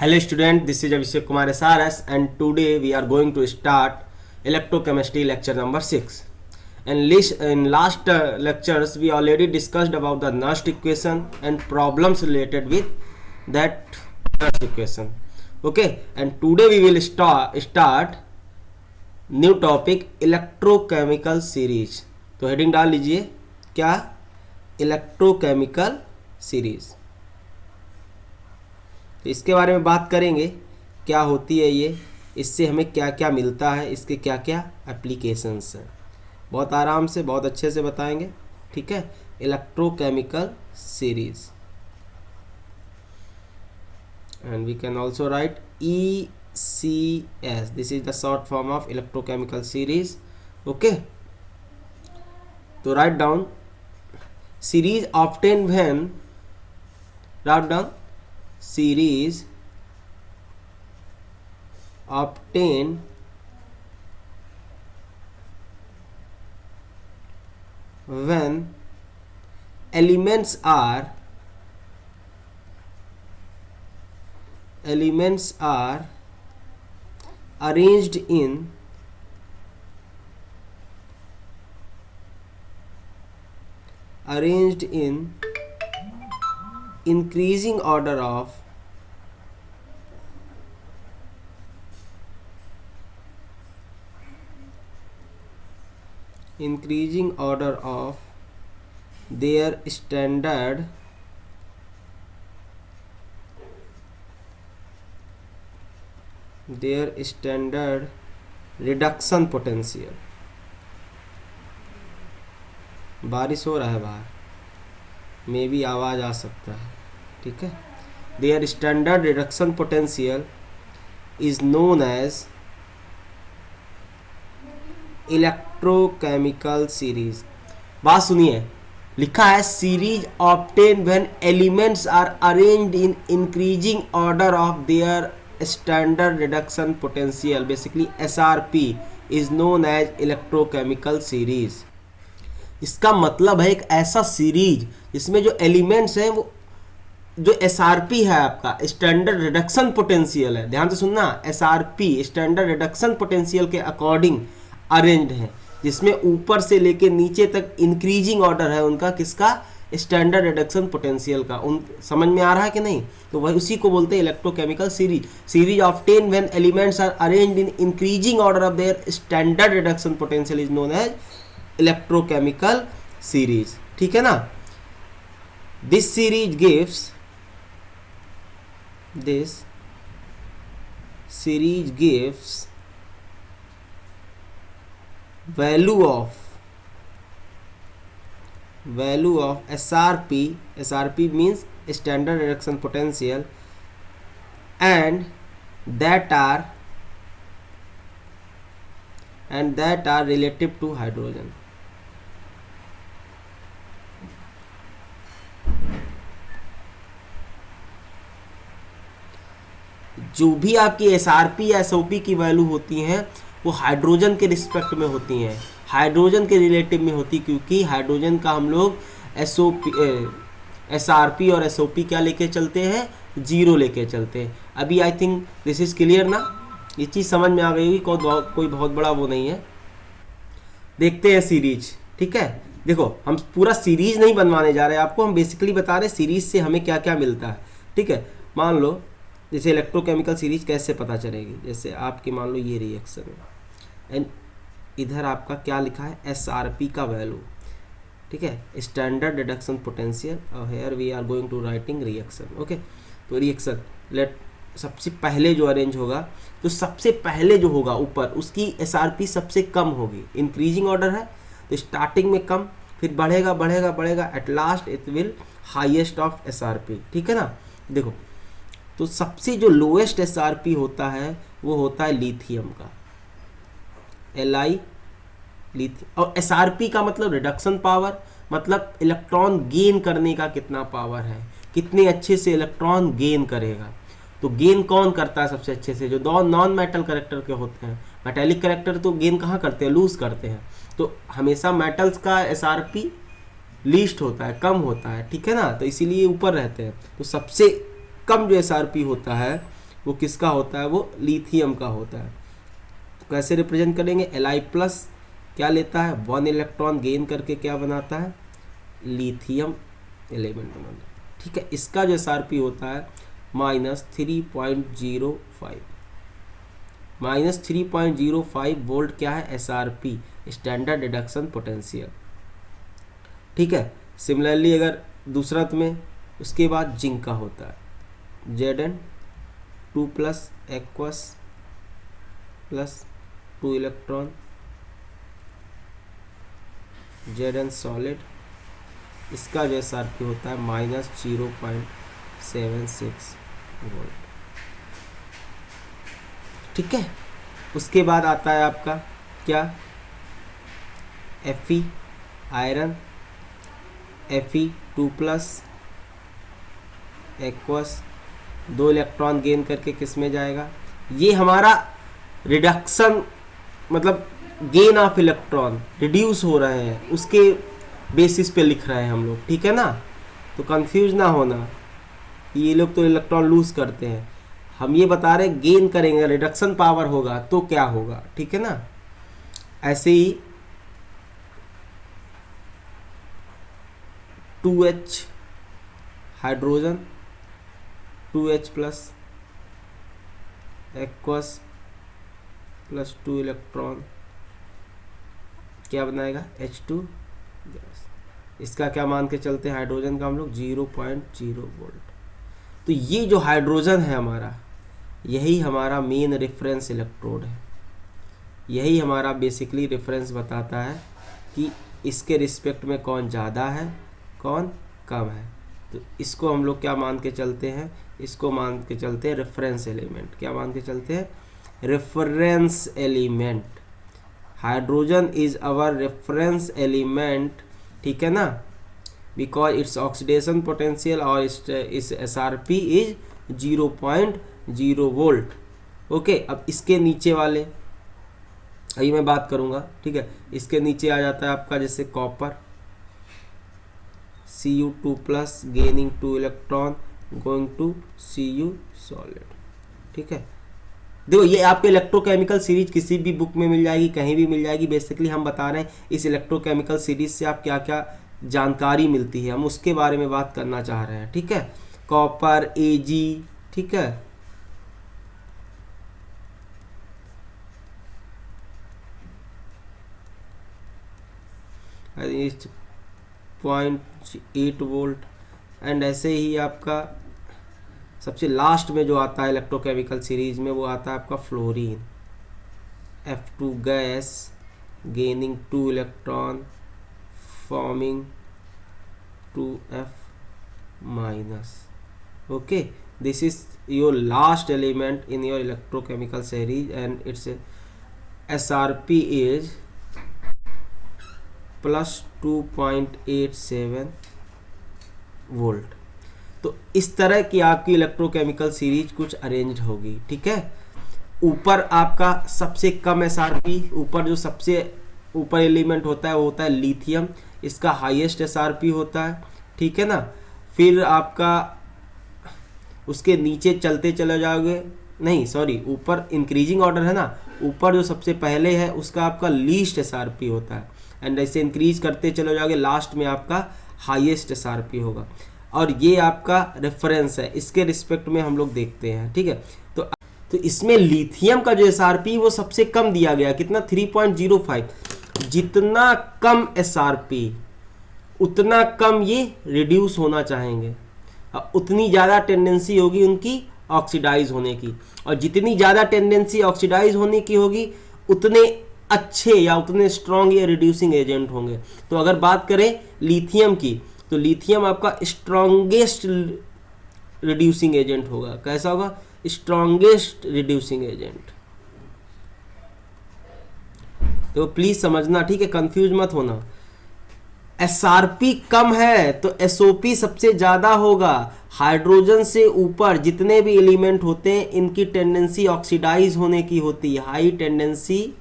Hello student, this is Abhishek Kumar SRS and today we are going to start electrochemistry lecture number 6. And in last lectures we already discussed about the Nernst equation and problems related with that Nernst equation. Okay, and today we will start new topic electrochemical series. तो heading डाल लीजिए क्या, electrochemical series. तो इसके बारे में बात करेंगे, क्या होती है ये, इससे हमें क्या क्या मिलता है, इसके क्या क्या एप्लीकेशंस हैं। बहुत आराम से बहुत अच्छे से बताएंगे, ठीक है। Electrochemical series and we can also write ECS, this is the short form of electrochemical series. Okay, तो write down series obtain when, राइट डाउन series obtain when elements are arranged in increasing order of their standard reduction potential। बारिश हो रहा है बाहर, मे भी आवाज़ आ सकता है, ठीक है। Their standard reduction potential is known as electrochemical series. बात सुनिए, लिखा है series obtain when elements are arranged in increasing order of their standard reduction potential, basically SRP is known as electrochemical series. इसका मतलब है एक ऐसा सीरीज जिसमें जो एलिमेंट्स हैं वो जो SRP है, आपका स्टैंडर्ड रिडक्शन पोटेंशियल है, ध्यान से सुनना, SRP स्टैंडर्ड रिडक्शन पोटेंशियल के अकॉर्डिंग अरेंज्ड है, जिसमें ऊपर से लेके नीचे तक इंक्रीजिंग ऑर्डर है उनका, किसका, स्टैंडर्ड रिडक्शन पोटेंशियल का। उन समझ में आ रहा है कि नहीं? तो वही उसी को बोलते हैं electrochemical series. Series obtain when elements are arranged in increasing order of their standard reduction potential is known as electrochemical series, ठीक है ना। This series gives value of SRP means standard reduction potential, and that are relative to hydrogen। जो भी आपकी SRP या SOP की value होती हैं वो हाइड्रोजन के रिस्पेक्ट में होती हैं, हाइड्रोजन के रिलेटिव में होती, क्योंकि हाइड्रोजन का हम लोग SRP और SOP क्या लेके चलते हैं, 0 लेके चलते हैं। अभी I think this is clear ना, ये चीज़ समझ में आ गई होगी, कोई बहुत बड़ा वो नहीं है। देखते हैं सीरीज, ठीक है। देखो, हम पूरा सीरीज नहीं बनवाने जा रहे हैं आपको, हम बेसिकली बता रहे हैं सीरीज से हमें क्या क्या मिलता है, ठीक है। मान लो जैसे इलेक्ट्रोकेमिकल सीरीज कैसे पता चलेगी, जैसे आपकी मान लो ये रिएक्शन है एंड इधर आपका क्या लिखा है, SRP का वैल्यू, ठीक है, स्टैंडर्ड रिडक्शन पोटेंशियल, और here we are going to writing reaction. Okay, तो रिएक्शन लेट सबसे पहले जो अरेंज होगा, तो सबसे पहले जो होगा ऊपर उसकी SRP सबसे कम होगी, इंक्रीजिंग ऑर्डर है तो स्टार्टिंग में कम, फिर बढ़ेगा बढ़ेगा बढ़ेगा, at last it will highest of SRP, ठीक है ना। देखो, तो सबसे जो लोएस्ट SRP होता है वो होता है लिथियम का, Li लिथियम। और SRP का मतलब रिडक्शन पावर, मतलब इलेक्ट्रॉन गेन करने का कितना पावर है, कितने अच्छे से इलेक्ट्रॉन गेन करेगा। तो गेन कौन करता है सबसे अच्छे से, जो दो नॉन मेटल करेक्टर के होते हैं। मेटेलिक करेक्टर तो गेन कहाँ करते हैं, लूज करते हैं। तो हमेशा मेटल्स का SRP लीस्ट होता है, कम होता है, ठीक है ना, तो इसीलिए ऊपर रहते हैं। तो सबसे कम जो SRP होता है वो किसका होता है, वो लिथियम का होता है। तो कैसे रिप्रेजेंट करेंगे, Li प्लस क्या लेता है, 1 इलेक्ट्रॉन गेन करके क्या बनाता है, लिथियम एलिमेंट बनाता है। ठीक है, इसका जो SRP होता है -3.05, -3.05 वोल्ट क्या है, SRP स्टैंडर्ड रिडक्शन पोटेंशियल। ठीक है, सिमिलरली अगर दूसरा में उसके बाद जिंक का होता है Zn2+ aqueous plus 2 electron, Zn solid, इसका जो SRP होता है -0.76 वोल्ट। ठीक है, उसके बाद आता है आपका क्या, Fe iron, Fe2+ aqueous, 2 electron gain करके किस में जाएगा, ये हमारा रिडक्शन मतलब गेन ऑफ इलेक्ट्रॉन रिड्यूस हो रहे हैं उसके बेसिस पे लिख रहे हैं हम लोग। ठीक है ना, तो कंफ्यूज ना होना कि ये लोग तो इलेक्ट्रॉन लूज करते हैं, हम ये बता रहे गेन करेंगे, रिडक्शन पावर होगा तो क्या होगा। ठीक है ना, ऐसे ही 2H hydrogen, 2H+ aqueous plus 2 electron क्या बनाएगा, H2 गैस। इसका क्या मान के चलते हैं, हाइड्रोजन का हम लोग 0.0 वोल्ट। तो ये जो हाइड्रोजन है हमारा, यही हमारा मेन रेफरेंस इलेक्ट्रोड है, यही हमारा बेसिकली रेफरेंस बताता है कि इसके रिस्पेक्ट में कौन ज़्यादा है कौन कम है। तो इसको हम लोग क्या मान के चलते हैं, इसको मान के चलते हैं रेफरेंस एलिमेंट। क्या मान के चलते हैं, reference element. Hydrogen is our reference element, ठीक है ना, बिकॉज इट्स ऑक्सीडेशन पोटेंशियल और इस SRP इज 0.0 वोल्ट। ओके, अब इसके नीचे वाले अभी मैं बात करूंगा। ठीक है, इसके नीचे आ जाता है आपका जैसे copper, Cu2+ gaining 2 electron going to Cu solid. ठीक है, देखो ये आपके इलेक्ट्रोकेमिकल सीरीज किसी भी बुक में मिल जाएगी, कहीं भी मिल जाएगी। बेसिकली हम बता रहे हैं इस इलेक्ट्रोकेमिकल सीरीज से आप क्या क्या जानकारी मिलती है, हम उसके बारे में बात करना चाह रहे हैं। ठीक है, कॉपर Ag, ठीक है, इस 0.8 वोल्ट। एंड ऐसे ही आपका सबसे लास्ट में जो आता है इलेक्ट्रोकेमिकल सीरीज में, वो आता है आपका fluorine, F2 gas gaining 2 electron forming 2F-। Okay, this is your last element in your electrochemical series and it's SRP is +2.87 volt. तो इस तरह की आपकी इलेक्ट्रोकेमिकल सीरीज कुछ अरेंज होगी। ठीक है, ऊपर आपका सबसे कम SRP, ऊपर जो सबसे ऊपर एलिमेंट होता है वो होता है लिथियम, इसका हाईएस्ट SRP होता है। ठीक है ना, फिर आपका उसके नीचे चलते चले जाओगे, नहीं सॉरी, ऊपर इंक्रीजिंग ऑर्डर है ना, ऊपर जो सबसे पहले है उसका आपका लीस्ट SRP होता है, एंड ऐसे इंक्रीज करते चले जाओगे, लास्ट में आपका हाईएस्ट SRP होगा। और ये आपका रेफरेंस है, इसके रिस्पेक्ट में हम लोग देखते हैं। ठीक है, तो इसमें लिथियम का जो SRP वो सबसे कम दिया गया, कितना, 3.05। जितना कम SRP उतना कम ये रिड्यूस होना चाहेंगे, उतनी ज़्यादा टेंडेंसी होगी उनकी ऑक्सीडाइज होने की, और जितनी ज़्यादा टेंडेंसी ऑक्सीडाइज होने की होगी उतने अच्छे या उतने स्ट्रॉन्ग ये रिड्यूसिंग एजेंट होंगे। तो अगर बात करें लिथियम की, तो लिथियम आपका स्ट्रॉन्गेस्ट रिड्यूसिंग एजेंट होगा। कैसा होगा, स्ट्रॉन्गेस्ट रिड्यूसिंग एजेंट। तो प्लीज समझना, ठीक है, कंफ्यूज मत होना। SRP कम है तो SOP सबसे ज्यादा होगा। हाइड्रोजन से ऊपर जितने भी एलिमेंट होते हैं इनकी टेंडेंसी ऑक्सीडाइज होने की होती है, हाई टेंडेंसी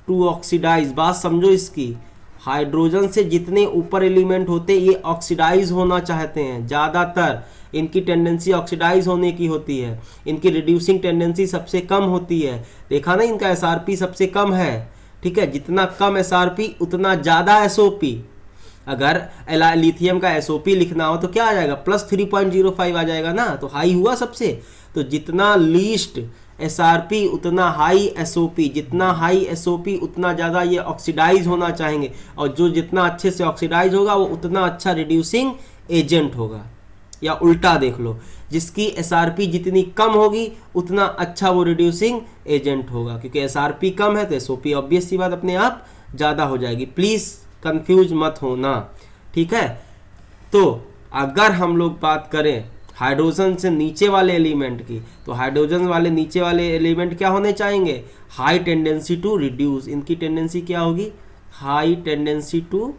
टू ऑक्सीडाइज। बात समझो इसकी, हाइड्रोजन से जितने ऊपर एलिमेंट होते हैं ये ऑक्सीडाइज होना चाहते हैं, ज़्यादातर इनकी टेंडेंसी ऑक्सीडाइज होने की होती है, इनकी रिड्यूसिंग टेंडेंसी सबसे कम होती है। देखा ना, इनका एसआरपी सबसे कम है, ठीक है। जितना कम एसआरपी उतना ज़्यादा एसओपी। अगर लिथियम का एसओपी लिखना हो तो क्या आ जाएगा, +3.05 आ जाएगा ना, तो हाई हुआ सबसे। तो जितना लीस्ट एसआरपी उतना हाई एसओपी, जितना हाई एसओपी उतना ज़्यादा ये ऑक्सीडाइज होना चाहेंगे, और जो जितना अच्छे से ऑक्सीडाइज होगा वो उतना अच्छा रिड्यूसिंग एजेंट होगा। या उल्टा देख लो, जिसकी एसआरपी जितनी कम होगी उतना अच्छा वो रिड्यूसिंग एजेंट होगा, क्योंकि एसआरपी कम है तो एसओपी ऑब्वियस सी बात अपने आप ज़्यादा हो जाएगी। प्लीज़ कंफ्यूज मत होना, ठीक है। तो अगर हम लोग बात करें हाइड्रोजन से नीचे वाले एलिमेंट की, तो हाइड्रोजन वाले नीचे वाले एलिमेंट क्या होने चाहेंगे, हाई टेंडेंसी टू रिड्यूस। इनकी टेंडेंसी क्या होगी, हाई टेंडेंसी टू,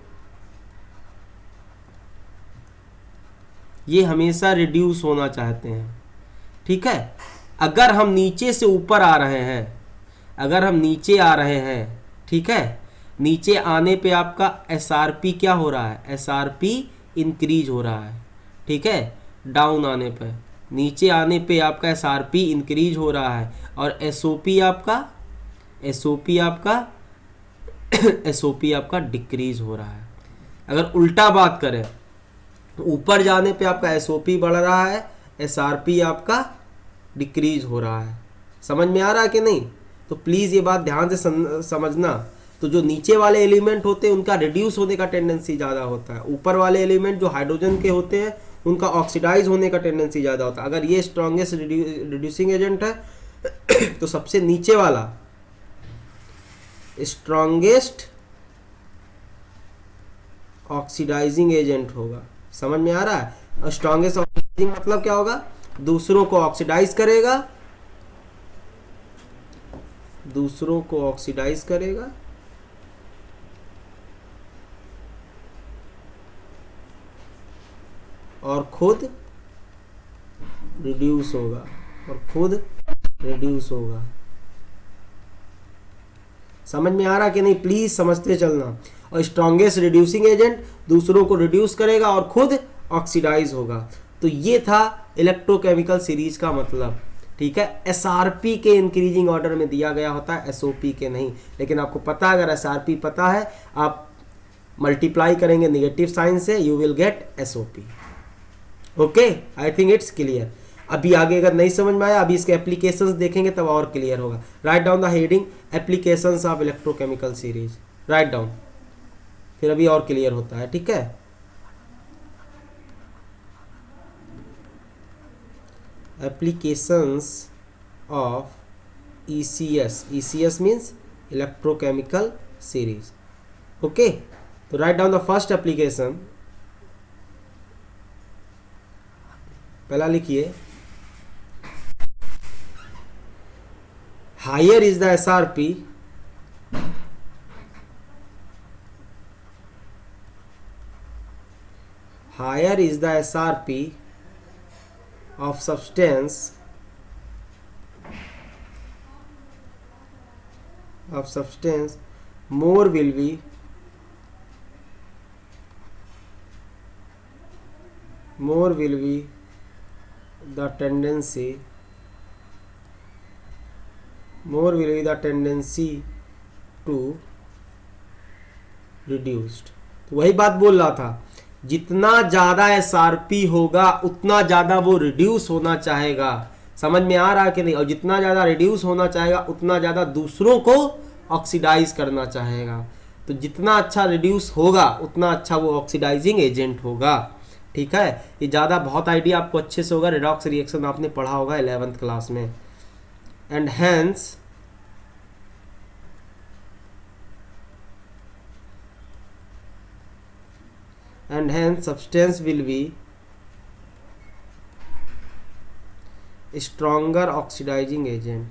ये हमेशा रिड्यूस होना चाहते हैं, ठीक है। अगर हम नीचे से ऊपर आ रहे हैं, अगर हम नीचे आ रहे हैं, ठीक है, नीचे आने पे आपका एसआरपी क्या हो रहा है, एसआरपी इंक्रीज हो रहा है, ठीक है। डाउन आने पे, नीचे आने पे आपका एसआरपी इंक्रीज हो रहा है, और एसओपी आपका एसओपी आपका डिक्रीज हो रहा है। अगर उल्टा बात करें तो ऊपर जाने पे आपका एसओपी बढ़ रहा है, एसआरपी आपका डिक्रीज हो रहा है। समझ में आ रहा है कि नहीं? तो प्लीज़ ये बात ध्यान से समझना। तो जो नीचे वाले एलिमेंट होते हैं उनका रिड्यूस होने का टेंडेंसी ज़्यादा होता है, ऊपर वाले एलिमेंट जो हाइड्रोजन के होते हैं उनका ऑक्सीडाइज होने का टेंडेंसी ज़्यादा होता है। अगर ये स्ट्रॉन्गेस्ट रिड्यूसिंग एजेंट है तो सबसे नीचे वाला स्ट्रॉन्गेस्ट ऑक्सीडाइजिंग एजेंट होगा। समझ में आ रहा है? और स्ट्रॉन्गेस्ट ऑक्सीडाइजिंग मतलब क्या होगा, दूसरों को ऑक्सीडाइज करेगा, दूसरों को ऑक्सीडाइज करेगा और खुद रिड्यूस होगा, और खुद रिड्यूस होगा। समझ में आ रहा कि नहीं? प्लीज समझते चलना। और स्ट्रॉन्गेस्ट रिड्यूसिंग एजेंट दूसरों को रिड्यूस करेगा और खुद ऑक्सीडाइज होगा। तो ये था इलेक्ट्रोकेमिकल सीरीज का मतलब, ठीक है। एसआरपी के इंक्रीजिंग ऑर्डर में दिया गया होता है, एसओपी के नहीं। लेकिन आपको पता है, अगर एसआरपी पता है, आप मल्टीप्लाई करेंगे नेगेटिव साइन से, you will get SOP. Okay, I think it's clear. अभी आगे अगर नहीं समझ में आया, अभी इसके एप्लीकेशंस देखेंगे तब और क्लियर होगा। Write down the heading applications of electrochemical series, write down, फिर अभी और क्लियर होता है, ठीक है। Applications of ECS, ECS means electrochemical series. Okay, तो write down the first application. पहला लिखिए, higher is the SRP higher is the SRP of substance more will be the tendency to reduced। तो वही बात बोल रहा था, जितना ज्यादा एसआरपी होगा उतना ज्यादा वो रिड्यूस होना चाहेगा। समझ में आ रहा है कि नहीं? और जितना ज्यादा रिड्यूस होना चाहेगा उतना ज्यादा दूसरों को ऑक्सीडाइज करना चाहेगा। तो जितना अच्छा रिड्यूस होगा उतना अच्छा वो ऑक्सीडाइजिंग एजेंट होगा, ठीक है। ये ज़्यादा बहुत आइडिया आपको अच्छे से होगा, रेडॉक्स रिएक्शन आपने पढ़ा होगा 11th क्लास में। And hence substance will be stronger oxidizing agent।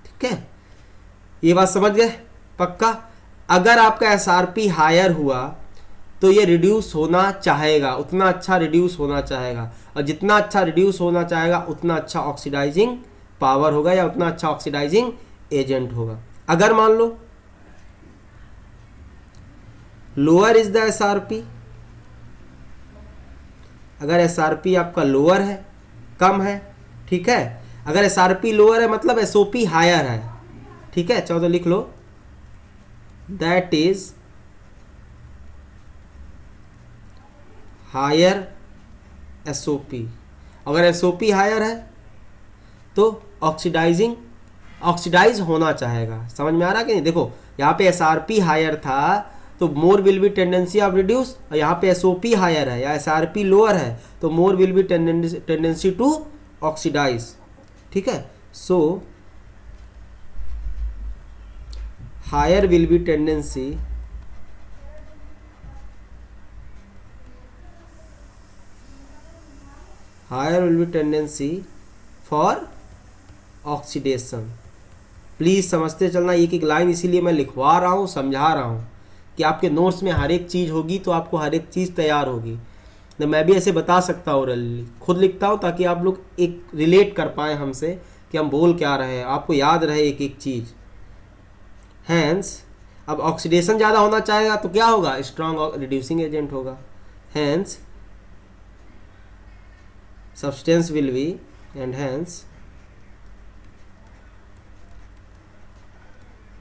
ठीक है, ये बात समझ गए? पक्का। अगर आपका एसआरपी हायर हुआ तो ये रिड्यूस होना चाहेगा, उतना अच्छा रिड्यूस होना चाहेगा, और जितना अच्छा रिड्यूस होना चाहेगा उतना अच्छा ऑक्सीडाइजिंग पावर होगा या उतना अच्छा ऑक्सीडाइजिंग एजेंट होगा। अगर मान लो लोअर इज द एसआरपी, अगर एसआरपी आपका लोअर है, कम है, ठीक है, अगर एसआरपी लोअर है मतलब एसओपी हायर है, ठीक है, चाहो तो लिख लो दैट इज हायर एसओपी। अगर एसओपी हायर है तो ऑक्सीडाइज होना चाहेगा। समझ में आ रहा कि नहीं? देखो यहाँ पे एसआरपी हायर था तो more will be tendency of reduce, और यहाँ पे एसओपी हायर है या एसआरपी लोअर है तो more will be tendency to oxidise, ठीक है। So higher will be tendency for oxidation. Please समझते चलना, एक एक लाइन इसीलिए मैं लिखवा रहा हूँ, समझा रहा हूँ कि आपके नोट्स में हर एक चीज़ होगी तो आपको हर एक चीज़ तैयार होगी। तो मैं भी ऐसे बता सकता हूँ, ओरली खुद लिखता हूँ ताकि आप लोग एक रिलेट कर पाएँ हमसे कि हम बोल क्या रहे हैं, आपको याद रहे एक एक चीज़। हैंस अब ऑक्सीडेशन ज़्यादा होना चाहेगा तो क्या होगा? स्ट्रॉन्ग रिड्यूसिंग एजेंट होगा। Hence substance will be and hence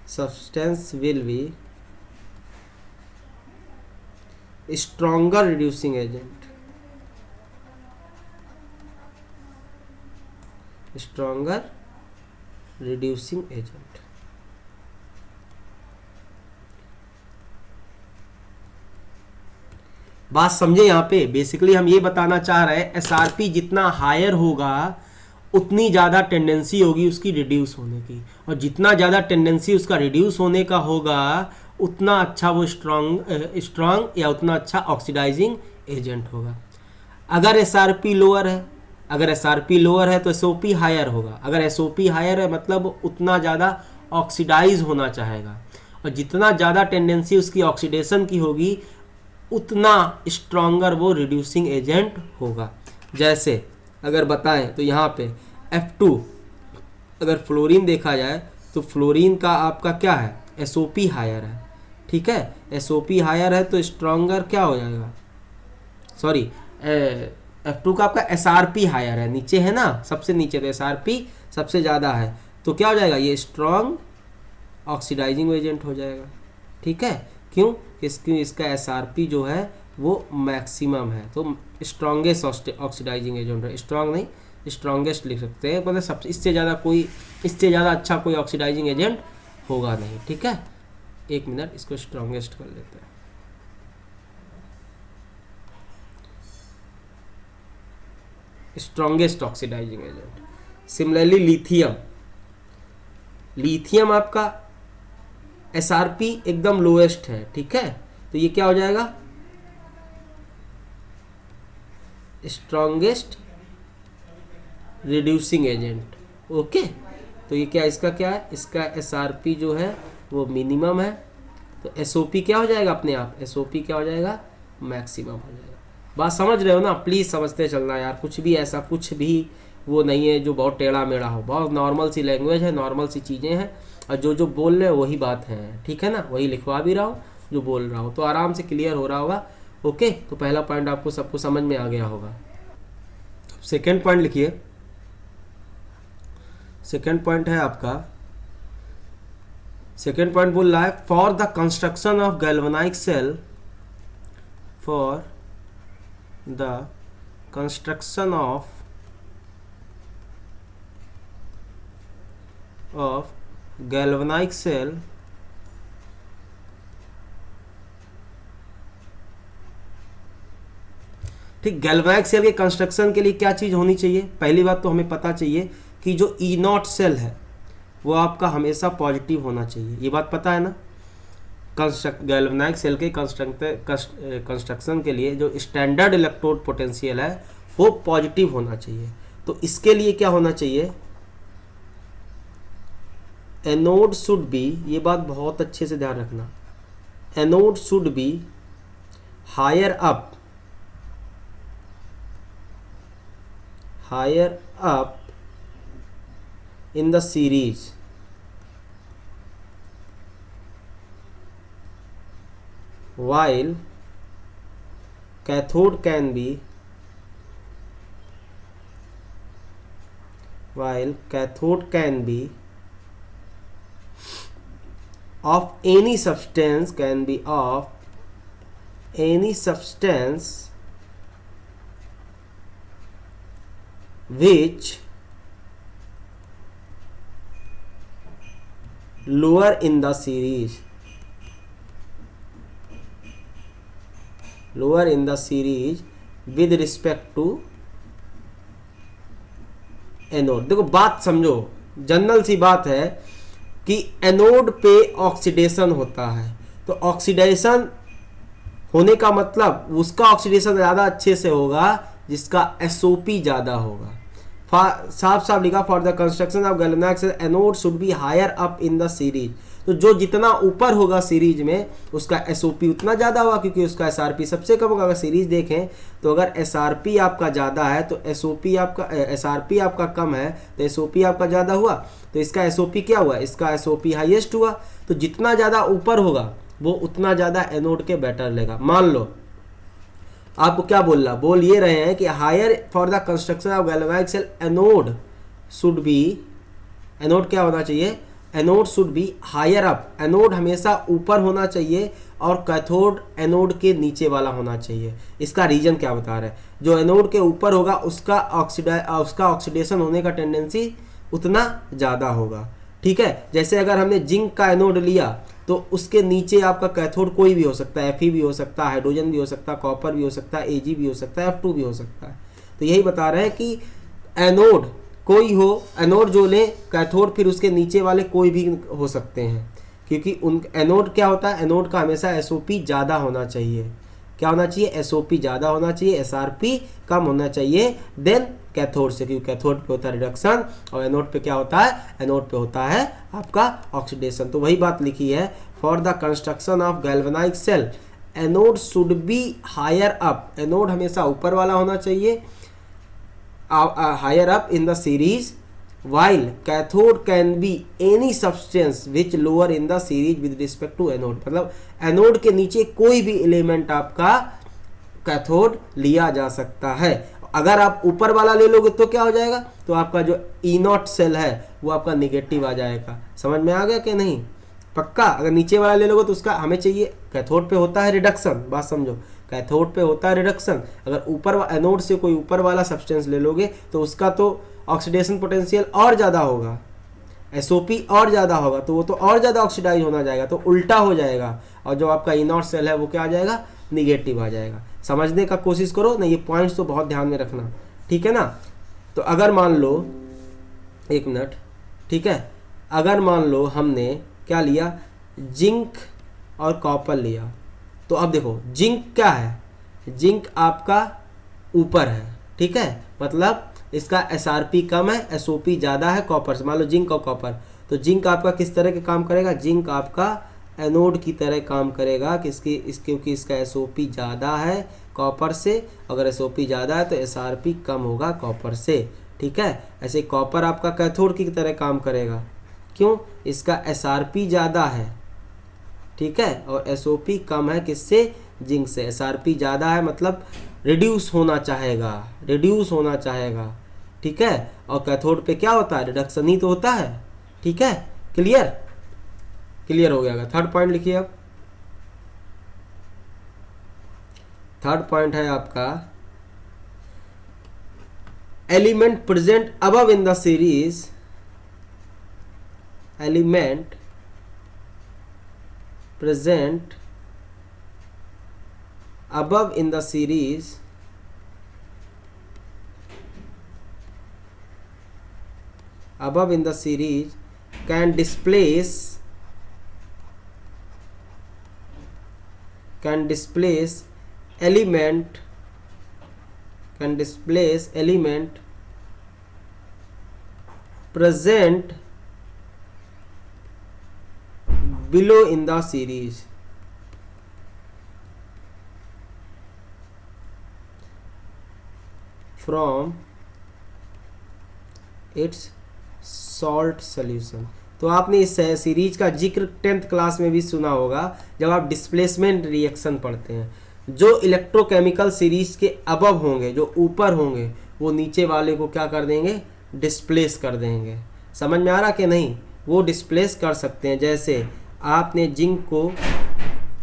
substance will be stronger reducing agent, stronger reducing agent। बात समझे? यहाँ पे बेसिकली हम ये बताना चाह रहे हैं एसआरपी जितना हायर होगा उतनी ज़्यादा टेंडेंसी होगी उसकी रिड्यूस होने की, और जितना ज़्यादा टेंडेंसी उसका रिड्यूस होने का होगा उतना अच्छा वो स्ट्रॉन्ग या उतना अच्छा ऑक्सीडाइजिंग एजेंट होगा। अगर एसआरपी लोअर है, अगर एसआरपी लोअर है तो एसओपी हायर होगा, अगर एसओपी हायर है मतलब उतना ज़्यादा ऑक्सीडाइज होना चाहेगा, और जितना ज़्यादा टेंडेंसी उसकी ऑक्सीडेशन की होगी उतना स्ट्रॉन्गर वो रिड्यूसिंग एजेंट होगा। जैसे अगर बताएं तो यहाँ पे F2 अगर फ्लोरीन देखा जाए तो फ्लोरीन का आपका क्या है? एसओपी हायर है, ठीक है, एसओपी हायर है तो स्ट्रॉन्गर क्या हो जाएगा? सॉरी F2 का आपका एसआरपी हायर है, नीचे है ना, सबसे नीचे, तो एसआरपी सबसे ज़्यादा है तो क्या हो जाएगा? ये स्ट्रॉन्ग ऑक्सीडाइजिंग एजेंट हो जाएगा, ठीक है। क्यों? इसका एसआरपी जो है वो मैक्सिमम है तो स्ट्रॉन्गेस्ट ऑक्सीडाइजिंग एजेंट है। स्ट्रॉन्ग नहीं, स्ट्रॉन्गेस्ट लिख सकते हैं, मतलब सब इससे ज़्यादा अच्छा कोई ऑक्सीडाइजिंग एजेंट होगा नहीं, ठीक है। एक मिनट, इसको स्ट्रॉन्गेस्ट कर लेते हैं। Strongest oxidising agent. Similarly lithium आपका एसआरपी एकदम लोएस्ट है, ठीक है, तो ये क्या हो जाएगा? Strongest reducing agent, okay. तो ये क्या, इसका क्या है? इसका एसआरपी जो है वो मिनिमम है तो एसओपी क्या हो जाएगा? अपने आप एसओपी क्या हो जाएगा? मैक्सिमम हो जाएगा। बात समझ रहे हो ना? प्लीज़ समझते चलना यार, कुछ भी ऐसा कुछ भी वो नहीं है जो बहुत टेढ़ा मेढ़ा हो, बहुत नॉर्मल सी लैंग्वेज है, नॉर्मल सी चीज़ें हैं, और जो बोल रहे हो वही बात है, ठीक है ना, वही लिखवा भी रहा हूँ जो बोल रहा हूँ, तो आराम से क्लियर हो रहा होगा, ओके। तो पहला पॉइंट आपको सबको समझ में आ गया होगा। सेकेंड पॉइंट लिखिए। सेकेंड पॉइंट है आपका, सेकेंड पॉइंट बोल रहा है for the construction of galvanic cell, for the construction of galvanic cell ठीक, गैल्वेनिक सेल के कंस्ट्रक्शन के लिए क्या चीज़ होनी चाहिए? पहली बात तो हमें पता चाहिए कि जो ई नॉट सेल है वो आपका हमेशा पॉजिटिव होना चाहिए, ये बात पता है ना। गैल्वेनिक सेल के कंस्ट्रक्शन के लिए जो स्टैंडर्ड इलेक्ट्रोड पोटेंशियल है वो पॉजिटिव होना चाहिए। तो इसके लिए क्या होना चाहिए? एनोड शुड बी, ये बात बहुत अच्छे से ध्यान रखना, anode should B higher up in the series, while cathode can be of any substance, which lower in the series, with respect to anode. देखो बात समझो, जनरल सी बात है कि एनोड पे ऑक्सीडेशन होता है, तो ऑक्सीडेशन होने का मतलब उसका ऑक्सीडेशन ज़्यादा अच्छे से होगा जिसका एसओपी ज़्यादा होगा। साफ साफ लिखा, for the construction of galvanic cell anode should be higher up in the series. तो जो जितना ऊपर होगा सीरीज में उसका एसओपी उतना ज़्यादा होगा, क्योंकि उसका एसआरपी सबसे कम होगा। अगर सीरीज देखें तो अगर एसआरपी आपका ज़्यादा है तो एसओपी आपका, एसआरपी आपका कम है तो एसओपी आपका ज़्यादा हुआ, तो इसका एसओपी क्या हुआ, इसका एसओपी हाईएस्ट हुआ। तो जितना ज़्यादा ऊपर होगा वो उतना ज़्यादा एनोड के बेटर लेगा। मान लो आपको क्या बोल रहा, बोल ये रहे हैं कि higher for the construction of galvanic cell anode should be, anode क्या होना चाहिए, anode should be higher up, anode हमेशा ऊपर होना चाहिए और कैथोड एनोड के नीचे वाला होना चाहिए। इसका रीजन क्या बता रहे हैं, जो एनोड के ऊपर होगा उसका ऑक्सीडेशन होने का टेंडेंसी उतना ज़्यादा होगा। ठीक है, जैसे अगर हमने जिंक का एनोड लिया तो उसके नीचे आपका कैथोड कोई भी हो सकता है, Fe भी हो सकता है, हाइड्रोजन भी हो सकता है, कॉपर भी हो सकता है, Ag भी हो सकता है, F2 भी हो सकता है। तो यही बता रहे हैं कि एनोड कोई हो, एनोड जो ले कैथोड फिर उसके नीचे वाले कोई भी हो सकते हैं, क्योंकि उन एनोड क्या होता है, एनोड का हमेशा एसओपी ज़्यादा होना चाहिए। क्या होना चाहिए, एसओपी ज़्यादा होना चाहिए, एसआरपी कम होना चाहिए देन कैथोड से, क्योंकि कैथोड पे होता है रिडक्शन और एनोड पे क्या होता है, एनोड पे होता है आपका ऑक्सीडेशन। तो वही बात लिखी है, for the construction of galvanic cell anode should be higher up, anode हमेशा ऊपर वाला होना चाहिए, higher up in the series, while cathode can be any substance which lower in the series with respect to anode। मतलब anode के नीचे कोई भी एलिमेंट आपका कैथोड लिया जा सकता है। अगर आप ऊपर वाला ले लोगे तो क्या हो जाएगा, तो आपका जो ई नॉट सेल है वो आपका निगेटिव आ जाएगा। समझ में आ गया कि नहीं, पक्का। अगर नीचे वाला ले लोगे तो उसका हमें चाहिए, कैथोड पे होता है रिडक्शन, बात समझो, कैथोड पे होता है रिडक्शन। अगर ऊपर एनोड से कोई ऊपर वाला सब्सटेंस ले लोगे तो उसका तो ऑक्सीडेशन पोटेंशियल और ज़्यादा होगा, एसओपी और ज़्यादा होगा, तो वो तो और ज़्यादा ऑक्सीडाइज होना जाएगा, तो उल्टा हो जाएगा और जो आपका ई नॉट सेल है वो क्या आ जाएगा, निगेटिव आ जाएगा। समझने का कोशिश करो ना, ये पॉइंट्स तो बहुत ध्यान में रखना, ठीक है ना। तो अगर मान लो, एक मिनट, ठीक है, अगर मान लो हमने क्या लिया, जिंक और कॉपर लिया, तो अब देखो जिंक क्या है, जिंक आपका ऊपर है, ठीक है, मतलब इसका एसआरपी कम है, एसओपी ज़्यादा है कॉपर से। मान लो जिंक और कॉपर, तो जिंक आपका किस तरह के काम करेगा, जिंक आपका एनोड की तरह काम करेगा, क्योंकि इसका एसओपी ज़्यादा है कॉपर से। अगर एसओपी ज़्यादा है तो एसआरपी कम होगा कॉपर से, ठीक है। ऐसे कॉपर आपका कैथोड की तरह काम करेगा, क्यों, इसका एसआरपी ज़्यादा है, ठीक है, और एसओपी कम है किससे, जिंक से। एसआरपी ज़्यादा है मतलब रिड्यूस होना चाहेगा, ठीक है, और कैथोड पे क्या होता है, रिडक्शन ही तो होता है, ठीक है। क्लियर हो गया। थर्ड पॉइंट लिखिए अब। थर्ड पॉइंट है आपका, element present above in the series, element present above in the series can displace element present below in the series। From its salt solution. तो आपने इस सीरीज का जिक्र 10th क्लास में भी सुना होगा जब आप डिस्प्लेसमेंट रिएक्शन पढ़ते हैं। जो इलेक्ट्रोकेमिकल सीरीज के अबव होंगे, जो ऊपर होंगे, वो नीचे वाले को क्या कर देंगे, डिस्प्लेस कर देंगे। समझ में आ रहा कि नहीं? वो डिस्प्लेस कर सकते हैं। जैसे आपने जिंक को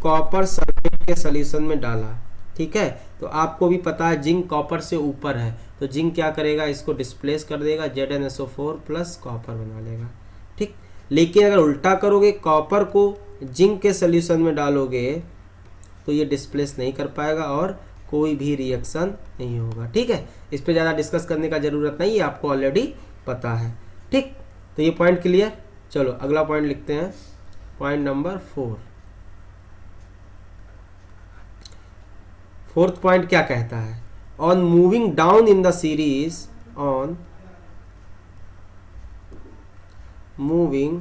कॉपर सल्फेट के सॉल्यूशन में डाला, ठीक है, तो आपको भी पता है जिंक कॉपर से ऊपर है, तो जिंक क्या करेगा, इसको डिस्प्लेस कर देगा, ZnSO4 प्लस कॉपर बना लेगा, ठीक। लेकिन अगर उल्टा करोगे, कॉपर को जिंक के सॉल्यूशन में डालोगे, तो ये डिस्प्लेस नहीं कर पाएगा और कोई भी रिएक्शन नहीं होगा, ठीक है। इस पे ज़्यादा डिस्कस करने का ज़रूरत नहीं है, आपको ऑलरेडी पता है, ठीक। तो ये पॉइंट क्लियर। चलो अगला पॉइंट लिखते हैं, पॉइंट नंबर 4। फोर्थ पॉइंट क्या कहता है, on moving down in the series, on moving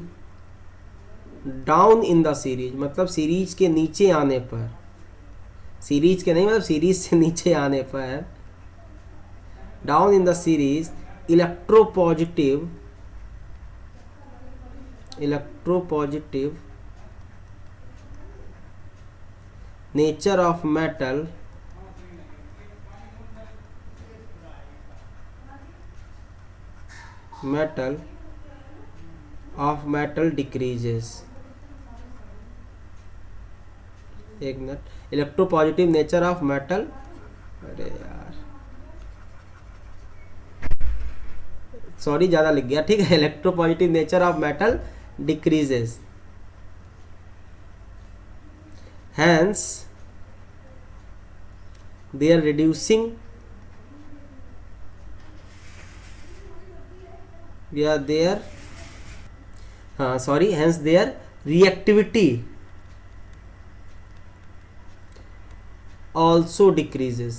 down in the series, मतलब सीरीज के नीचे आने पर, सीरीज के नहीं मतलब सीरीज से नीचे आने पर, down in the series, electropositive nature of metal decreases. एक minute, electropositive nature of metal, अरे यार सॉरी ज़्यादा लिख गया, ठीक है। Electropositive nature of metal decreases, hence they are reducing, hence their reactivity also decreases।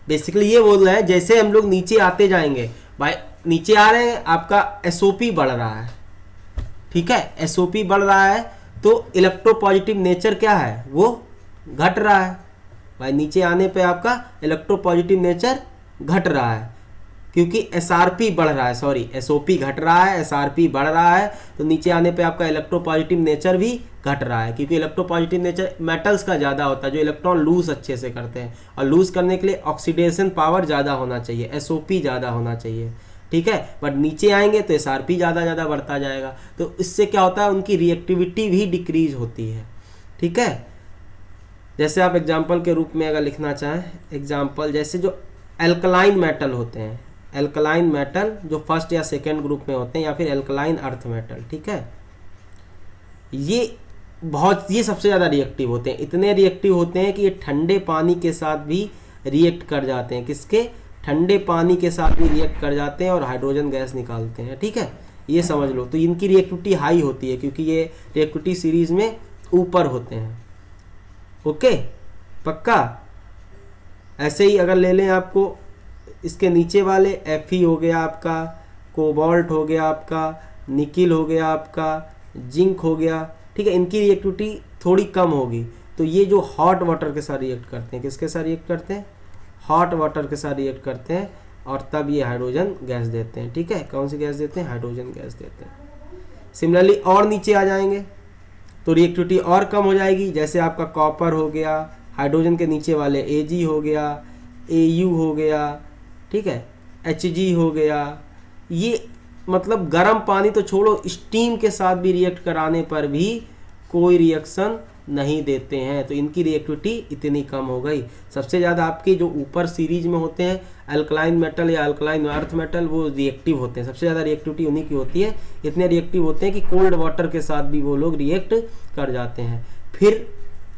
Basically ये बोल रहा है, जैसे हम लोग नीचे आते जाएंगे, भाई नीचे आ रहे हैं, आपका SOP बढ़ रहा है, ठीक है, SOP बढ़ रहा है, तो इलेक्ट्रोपॉजिटिव नेचर क्या है, वो घट रहा है। भाई नीचे आने पे आपका इलेक्ट्रोपॉजिटिव नेचर घट रहा है, क्योंकि SRP बढ़ रहा है, सॉरी SOP घट रहा है, SRP बढ़ रहा है, तो नीचे आने पे आपका इलेक्ट्रोपॉजिटिव नेचर भी घट रहा है, क्योंकि इलेक्ट्रोपॉजिटिव नेचर मेटल्स का ज़्यादा होता है, जो इलेक्ट्रॉन लूज अच्छे से करते हैं, और लूज करने के लिए ऑक्सीडेशन पावर ज़्यादा होना चाहिए, SOP ज़्यादा होना चाहिए, ठीक है। बट नीचे आएंगे तो SRP ज़्यादा बढ़ता जाएगा, तो इससे क्या होता है, उनकी रिएक्टिविटी भी डिक्रीज होती है, ठीक है। जैसे आप एग्जाम्पल के रूप में अगर लिखना चाहें, एग्जाम्पल जैसे जो एल्कलाइन मेटल होते हैं, एल्कलाइन मेटल जो फर्स्ट या सेकेंड ग्रुप में होते हैं, या फिर एल्कलाइन अर्थ मेटल, ठीक है, ये सबसे ज़्यादा रिएक्टिव होते हैं। इतने रिएक्टिव होते हैं कि ये ठंडे पानी के साथ भी रिएक्ट कर जाते हैं, किसके, ठंडे पानी के साथ भी रिएक्ट कर जाते हैं और हाइड्रोजन गैस निकालते हैं, ठीक है, ये समझ लो। तो इनकी रिएक्टिविटी हाई होती है, क्योंकि ये रिएक्टिविटी सीरीज में ऊपर होते हैं, ओके, पक्का। ऐसे ही अगर ले लें आपको इसके नीचे वाले, Fe हो गया आपका, कोबाल्ट हो गया आपका, निकिल हो गया आपका, जिंक हो गया, ठीक है, इनकी रिएक्टिविटी थोड़ी कम होगी। तो ये जो हॉट वाटर के साथ रिएक्ट करते हैं, किसके साथ रिएक्ट करते हैं, हॉट वाटर के साथ रिएक्ट करते हैं, और तब ये हाइड्रोजन गैस देते हैं, ठीक है। कौन सी गैस देते हैं, हाइड्रोजन गैस देते हैं। सिमिलरली और नीचे आ जाएंगे तो रिएक्टिविटी और कम हो जाएगी। जैसे आपका कॉपर हो गया, हाइड्रोजन के नीचे वाले Ag हो गया, Au हो गया, ठीक है, Hg हो गया। ये मतलब गर्म पानी तो छोड़ो, स्टीम के साथ भी रिएक्ट कराने पर भी कोई रिएक्शन नहीं देते हैं, तो इनकी रिएक्टिविटी इतनी कम हो गई। सबसे ज़्यादा आपके जो ऊपर सीरीज में होते हैं अल्कलाइन मेटल या अल्कलाइन अर्थ मेटल, वो रिएक्टिव होते हैं, सबसे ज़्यादा रिएक्टिविटी उन्हीं की होती है। इतने रिएक्टिव होते हैं कि कोल्ड वाटर के साथ भी वो लोग रिएक्ट कर जाते हैं। फिर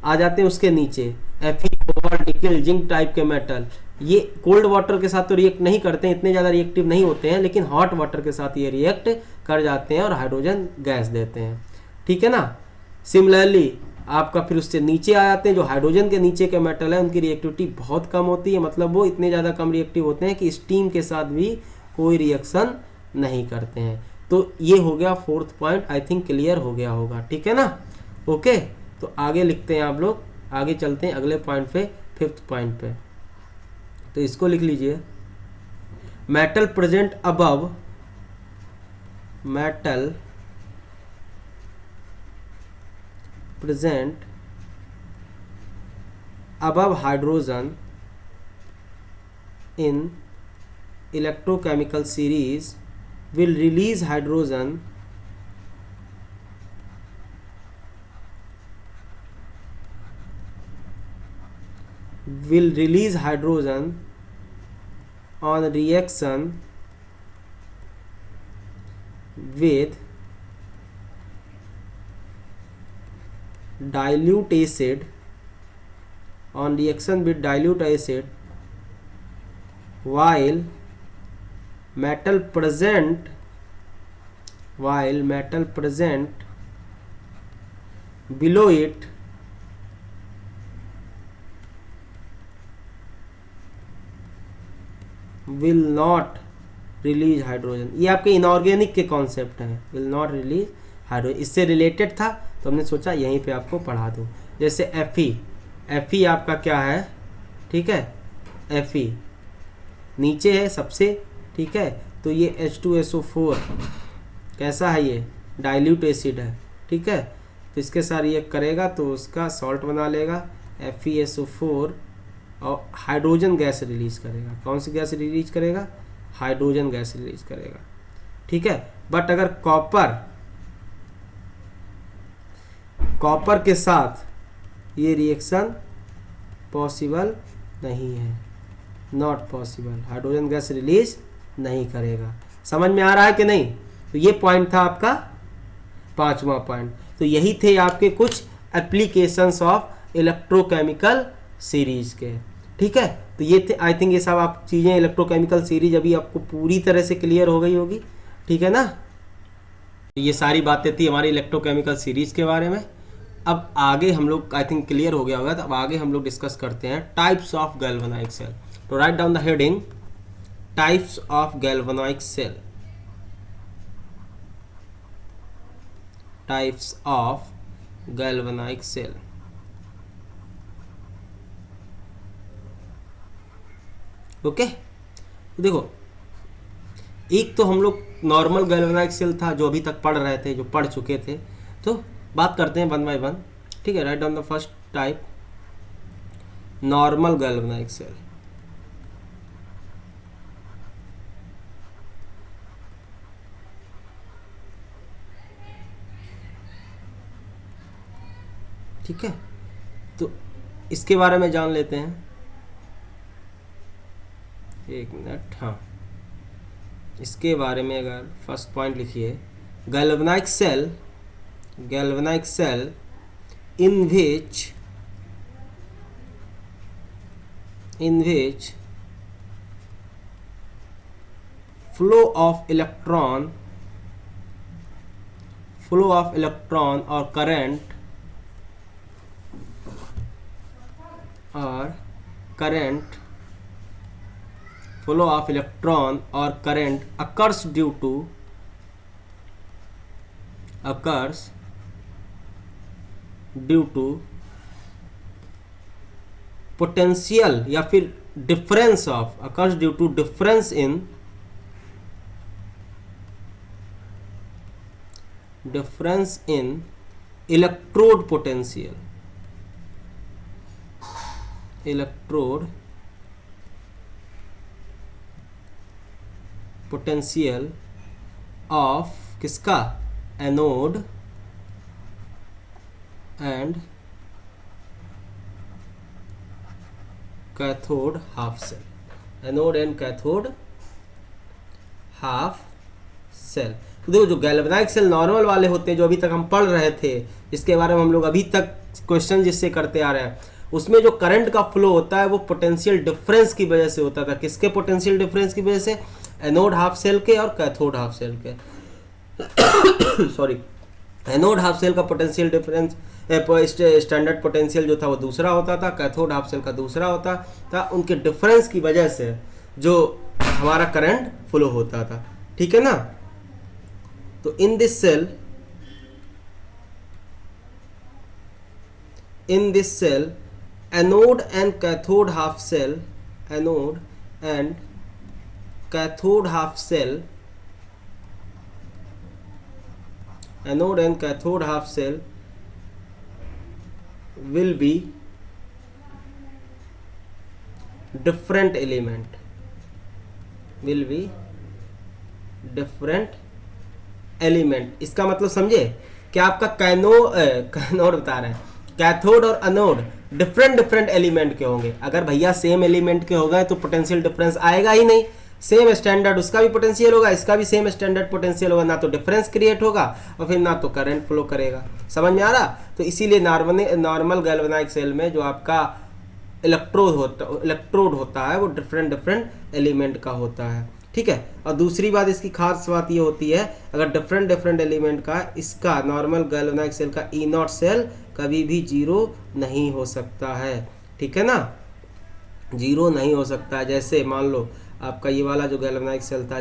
आ जाते हैं उसके नीचे Fe, cobalt, nickel, zinc type के मेटल, ये कोल्ड वाटर के साथ तो रिएक्ट नहीं करते हैं, इतने ज़्यादा रिएक्टिव नहीं होते हैं, लेकिन हॉट वाटर के साथ ये रिएक्ट कर जाते हैं और हाइड्रोजन गैस देते हैं, ठीक है ना। सिमिलरली आपका फिर उससे नीचे आ जाते हैं, जो हाइड्रोजन के नीचे के मेटल है उनकी रिएक्टिविटी बहुत कम होती है, मतलब वो इतने ज़्यादा कम रिएक्टिव होते हैं कि स्टीम के साथ भी कोई रिएक्शन नहीं करते हैं। तो ये हो गया fourth point, I think clear हो गया होगा, ठीक है ना। ओके, तो आगे लिखते हैं आप लोग, आगे चलते हैं अगले पॉइंट पे, फिफ्थ पॉइंट पे। तो इसको लिख लीजिए, metal present above metal present above hydrogen in electrochemical series will release hydrogen on reaction with dilute acid while metal present below it will not release hydrogen। ये आपके इनऑर्गेनिक के concept हैं, will not release hydrogen। इससे related था तो हमने सोचा यहीं पे आपको पढ़ा दूँ। जैसे Fe आपका क्या है, ठीक है, Fe नीचे है सबसे, ठीक है, तो ये H2SO4 कैसा है, ये डाइल्यूट एसिड है, ठीक है, तो इसके साथ ये करेगा तो उसका सॉल्ट बना लेगा FeSO4 और हाइड्रोजन गैस रिलीज करेगा। कौन सी गैस रिलीज करेगा, हाइड्रोजन गैस रिलीज करेगा, ठीक है। बट अगर कॉपर के साथ ये रिएक्शन पॉसिबल नहीं है, not possible, hydrogen gas release नहीं करेगा। समझ में आ रहा है कि नहीं? तो ये पॉइंट था आपका 5वां पॉइंट। तो यही थे आपके कुछ एप्लीकेशंस ऑफ इलेक्ट्रोकेमिकल सीरीज के, ठीक है। तो ये थे, आई थिंक ये सब आप चीज़ें इलेक्ट्रोकेमिकल सीरीज अभी आपको पूरी तरह से क्लियर हो गई होगी, ठीक है ना। तो ये सारी बातें थी हमारी इलेक्ट्रोकेमिकल सीरीज के बारे में। अब आगे हम लोग, आई थिंक क्लियर हो गया होगा, तो अब आगे हम लोग डिस्कस करते हैं टाइप्स ऑफ गैल्वेनाइक सेल। तो write down the heading, types of galvanic cell. Types of galvanic cell. Okay, देखो एक तो हम लोग नॉर्मल गैल्वेनाइक सेल था जो अभी तक पढ़ रहे थे, जो पढ़ चुके थे, तो बात करते हैं 1 बाय 1, ठीक है। Write down the first type, normal galvanic cell. ठीक है, तो इसके बारे में जान लेते हैं। एक मिनट, हाँ, इसके बारे में अगर फर्स्ट पॉइंट लिखिए, गैल्वेनाइक cell in which flow of electron or current flow of electron or current occurs due to potential या फिर difference in electrode potential of किसका, anode and cathode half cell. Anode and cathode half cell. तो देखो, जो गैल्वेनाइक cell normal वाले होते हैं जो अभी तक हम पढ़ रहे थे, जिसके बारे में हम लोग अभी तक क्वेश्चन जिससे करते आ रहे हैं, उसमें जो करंट का फ्लो होता है वो पोटेंशियल डिफरेंस की वजह से होता था। किसके पोटेंशियल डिफरेंस की वजह से, एनोड हाफ सेल के और कैथोड हाफ सेल के। सॉरी, एनोड हाफ सेल का पोटेंशियल डिफरेंस, स्टैंडर्ड पोटेंशियल जो था वो दूसरा होता था, कैथोड हाफ सेल का दूसरा होता था। उनके डिफरेंस की वजह से जो हमारा करंट फ्लो होता था, ठीक है ना। तो in this cell anode and cathode half cell, anode and cathode half cell, anode and cathode half cell will be different element, will be different element। इसका मतलब समझे कि आपका कैनोड बता रहे हैं, कैथोड और अनोड डिफरेंट एलिमेंट के होंगे। अगर भैया सेम एलिमेंट के हो गए तो पोटेंशियल डिफरेंस आएगा ही नहीं। सेम स्टैंडर्ड उसका भी पोटेंशियल होगा, इसका भी सेम स्टैंडर्ड पोटेंशियल होगा, ना तो डिफरेंस क्रिएट होगा और फिर ना तो करंट फ्लो करेगा। समझ में आ रहा? तो इसीलिए नॉर्मल गैल्वेनाइज सेल में जो आपका इलेक्ट्रोड होता है वो डिफरेंट एलिमेंट का होता है। ठीक है। और दूसरी बात, इसकी खास बात ये होती है, अगर डिफरेंट एलिमेंट का इसका नॉर्मल गैल्वेनाइज सेल का ई नॉट सेल कभी भी जीरो नहीं हो सकता है। ठीक है ना, जीरो नहीं हो सकता है। जैसे मान लो आपका ये वाला जो गैल्वेनाइज सेल था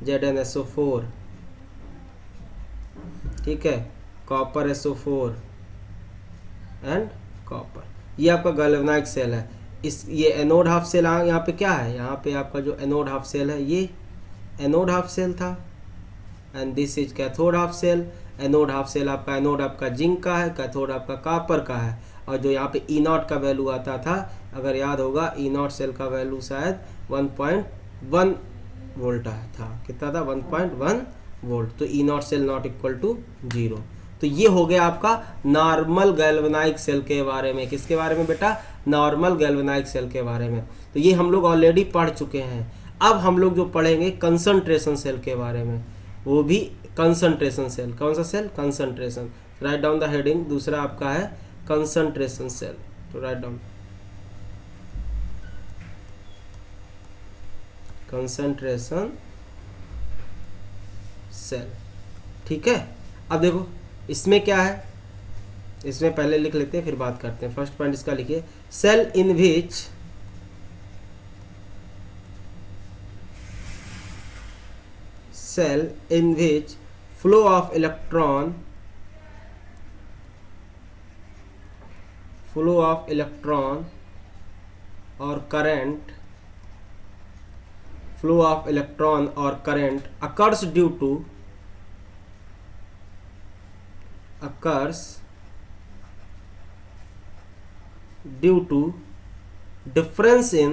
ZnSO4, ठीक है, कॉपर SO4 एंड कॉपर, ये आपका गैल्वेनाइज सेल है। ये एनोड हाफ सेल यहाँ पे क्या है, यहाँ पे आपका जो एनोड हाफ सेल है ये एनोड हाफ सेल था and this is cathode half cell. Anode half cell आपका, एनोड आपका जिंक का है, कैथोड आपका कॉपर का है। और जो यहाँ पे ई नॉट का वैल्यू आता था, अगर याद होगा, ई नॉट सेल का वैल्यू शायद 1.1 वोल्ट था। कितना था? 1.1 वोल्ट। तो E naught cell not equal to 0। तो ये हो गया आपका नॉर्मल गैल्वेनाइज सेल के बारे में। किसके बारे में बेटा? नॉर्मल गैल्वेनाइज सेल के बारे में। तो ये हम लोग ऑलरेडी पढ़ चुके हैं। अब हम लोग जो पढ़ेंगे कंसंट्रेशन सेल के बारे में, वो भी कंसंट्रेशन सेल। कौन सा cell? Concentration. Write down the heading. दूसरा आपका है कंसंट्रेशन सेल। तो राइट डाउन कंसंट्रेशन सेल। ठीक है। अब देखो इसमें क्या है, इसमें पहले लिख लेते हैं फिर बात करते हैं। फर्स्ट पॉइंट इसका लिखिए, cell in which flow of electron और current occurs due to difference in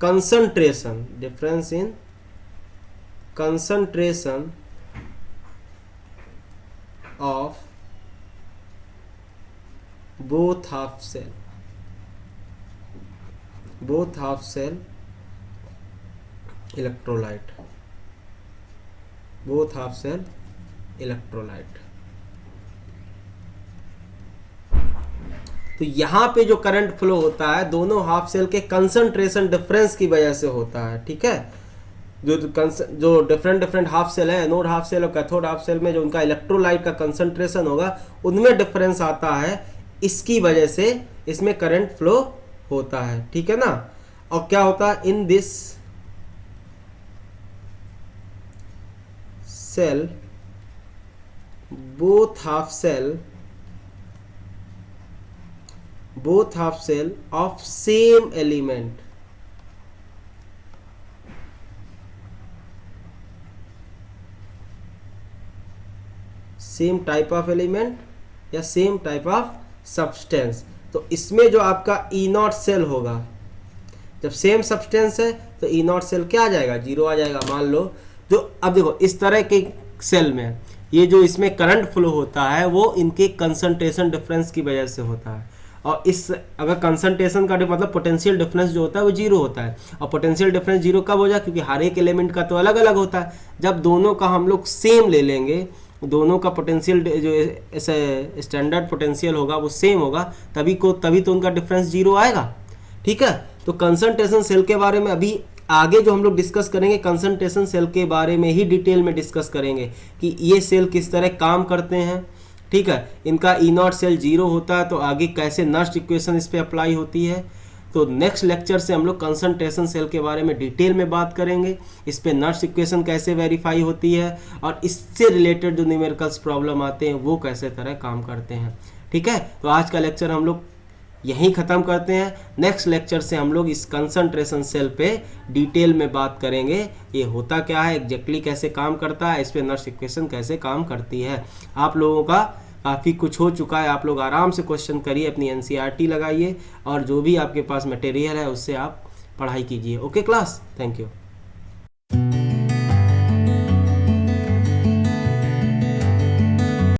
concentration of both half cell electrolyte, तो यहाँ पे जो करंट फ्लो होता है दोनों हाफ सेल के कंसंट्रेशन डिफरेंस की वजह से होता है। ठीक है। जो डिफरेंट हाफ सेल है, एनोड हाफ सेल और कैथोड हाफ सेल में जो उनका इलेक्ट्रोलाइट का कंसंट्रेशन होगा उनमें डिफरेंस आता है, इसकी वजह से इसमें करंट फ्लो होता है। ठीक है ना। और क्या होता है, in this cell both half cell of same element, same type of element या सेम टाइप ऑफ सब्सटेंस। तो इसमें जो आपका ई नॉट सेल होगा, जब सेम सब्सटेंस है तो ई नॉट सेल क्या आ जाएगा? 0 आ जाएगा। मान लो जो अब देखो इस तरह के सेल में ये जो इसमें करंट फ्लो होता है वो इनके कंसंट्रेशन डिफरेंस की वजह से होता है। और इस अगर कंसंट्रेशन का मतलब पोटेंशियल डिफरेंस जो होता है वो 0 होता है। और पोटेंशियल डिफरेंस 0 कब हो जाए? क्योंकि हर एक एलिमेंट का तो अलग अलग होता है। जब दोनों का हम लोग सेम ले लेंगे, दोनों का पोटेंशियल जो ऐसे स्टैंडर्ड पोटेंशियल होगा वो सेम होगा, तभी तो उनका डिफरेंस 0 आएगा। ठीक है। तो कंसंट्रेशन सेल के बारे में अभी आगे जो हम लोग डिस्कस करेंगे, कंसंट्रेशन सेल के बारे में ही डिटेल में डिस्कस करेंगे कि ये सेल किस तरह काम करते हैं। ठीक है। इनका ई नॉट सेल 0 होता है तो आगे कैसे नस्ट इक्वेशन इस पे अप्लाई होती है। तो नेक्स्ट लेक्चर से हम लोग कंसंट्रेशन सेल के बारे में डिटेल में बात करेंगे, इस पे नस्ट इक्वेशन कैसे वेरीफाई होती है और इससे रिलेटेड जो न्यूमेरिकल्स प्रॉब्लम आते हैं वो कैसे तरह काम करते हैं। ठीक है, तो आज का लेक्चर हम लोग यहीं ख़त्म करते हैं। नेक्स्ट लेक्चर से हम लोग इस कंसंट्रेशन सेल पे डिटेल में बात करेंगे, ये होता क्या है, एग्जैक्टली कैसे काम करता है, इस पे नर्स इक्वेशन कैसे काम करती है। आप लोगों का काफ़ी कुछ हो चुका है, आप लोग आराम से क्वेश्चन करिए, अपनी NCERT लगाइए और जो भी आपके पास मटेरियल है उससे आप पढ़ाई कीजिए। Okay class, thank you.